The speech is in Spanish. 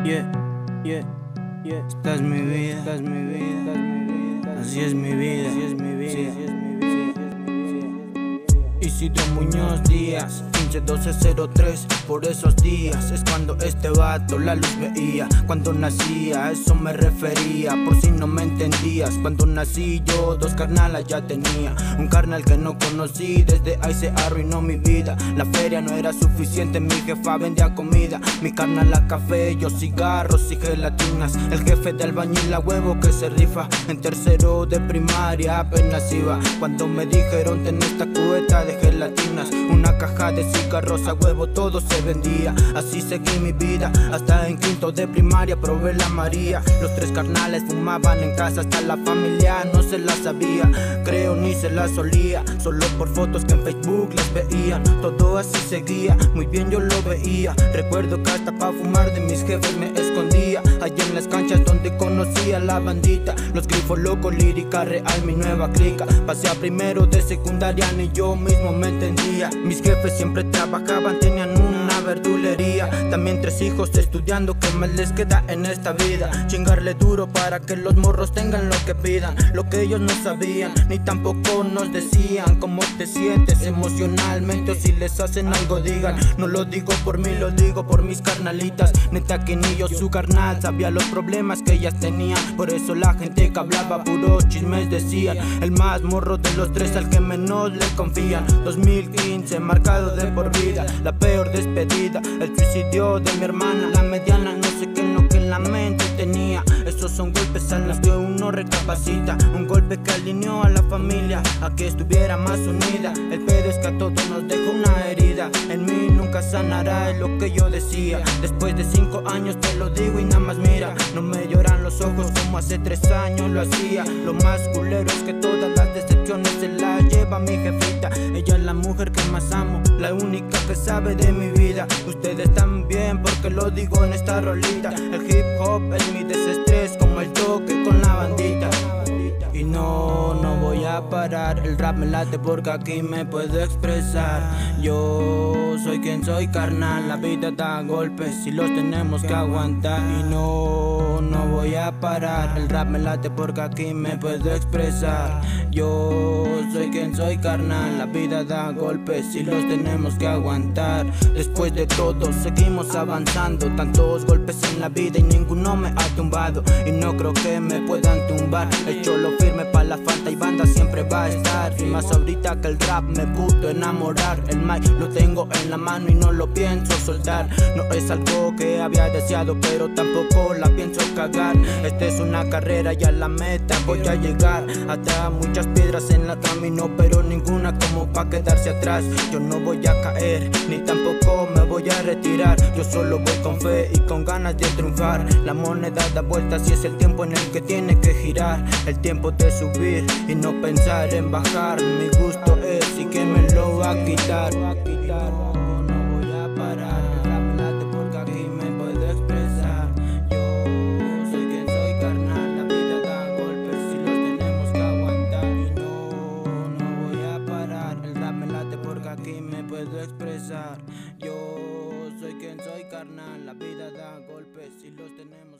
Yeah, yeah, yeah. Esta es mi vida, esta es mi vida, esta es mi vida. Así es mi vida, así es mi vida, así es mi vida. Isidro Muñoz Díaz, 15-12-03. Por esos días es cuando este vato la luz veía. Cuando nacía, a eso me refería, por si no me entendías. Cuando nací yo, 2 carnalas ya tenía. Un carnal que no conocí, desde ahí se arruinó mi vida. La feria no era suficiente, mi jefa vendía comida. Mi carnal a café, yo cigarros y gelatinas. El jefe de albañil a huevo que se rifa. En tercero de primaria apenas iba, cuando me dijeron ten esta cubeta de gelatinas. Una caja de cigarros a huevo, todo se vendía. Así seguí mi vida, hasta en quinto de primaria probé la María. Los 3 carnales fumaban en casa, hasta la familia no se la sabía. Creo ni se la solía, solo por fotos que en Facebook las veían. Todo así seguía, muy bien yo lo veía. Recuerdo que hasta pa' fumar de mis jefes me escondía. Allá en las canchas donde conocía a la bandita. Los grifos locos, lírica real, mi nueva clica. Pasé a primero de secundaria, ni yo mismo me entendía. Mis jefes siempre trabajaban, tenían una verdulería. También 3 hijos estudiando, ¿qué más les queda en esta vida? Chingarle duro para que los morros tengan lo que pidan. Lo que ellos no sabían, ni tampoco nos decían. Cómo te sientes emocionalmente, o si les hacen algo digan. No lo digo por mí, lo digo por mis carnalitas. Neta que ni yo su carnal sabía los problemas que ellas tenían. Por eso la gente que hablaba puros chismes decían. El más morro de los 3 al que menos le confían. 2015 marcado de por vida, la peor despedida, el suicidio de mi hermana, la mediana, no sé qué en lo que en la mente tenía. Esos son golpes a los que uno recapacita. Un golpe que alineó a la familia a que estuviera más unida. El pedo es que a todos nos dejó una herida. En mí nunca sanará, es lo que yo decía. Después de 5 años te lo digo y nada más mira. No me lloran los ojos como hace 3 años lo hacía. Lo más culero es que todas las decepciones se las lleva mi jefita. Ella es la mujer que más amo, la única que sabe de mi vida. Ustedes también porque lo digo en esta rolita. El hip hop es mi desestrés, como el toque con la bandita. Y no voy a parar, el rap me late porque aquí me puedo expresar. Yo soy quien soy, carnal, la vida da golpes y los tenemos que aguantar. Y no voy a parar, el rap me late porque aquí me puedo expresar. Yo soy quien soy, carnal, la vida da golpes y los tenemos que aguantar. Después de todo seguimos avanzando, tantos golpes en la vida y ninguno me ha tumbado. Y no creo que me puedan tumbar, hecho lo firme pa' la falta y banda siempre va a estar. Y más ahorita que el rap me puto enamorar. El mic lo tengo en la mano y no lo pienso soltar. No es algo que había deseado, pero tampoco la pienso cagar. Esta es una carrera y a la meta voy a llegar. Hasta muchas piedras en el camino, pero ninguna como pa' quedarse atrás. Yo no voy a caer, ni tampoco me voy a retirar. Yo solo voy con fe y con ganas de triunfar. La moneda da vueltas y es el tiempo en el que tiene que girar. El tiempo de subir y no pensar en bajar. Mi gusto es y que me lo va a quitar. No voy a parar, el rap me late porque aquí me puedo expresar. Yo soy quien soy, carnal, la vida da golpes y los tenemos que aguantar. Y no voy a parar, el rap me late porque aquí me puedo expresar. Yo soy quien soy, carnal, la vida da golpes y los tenemos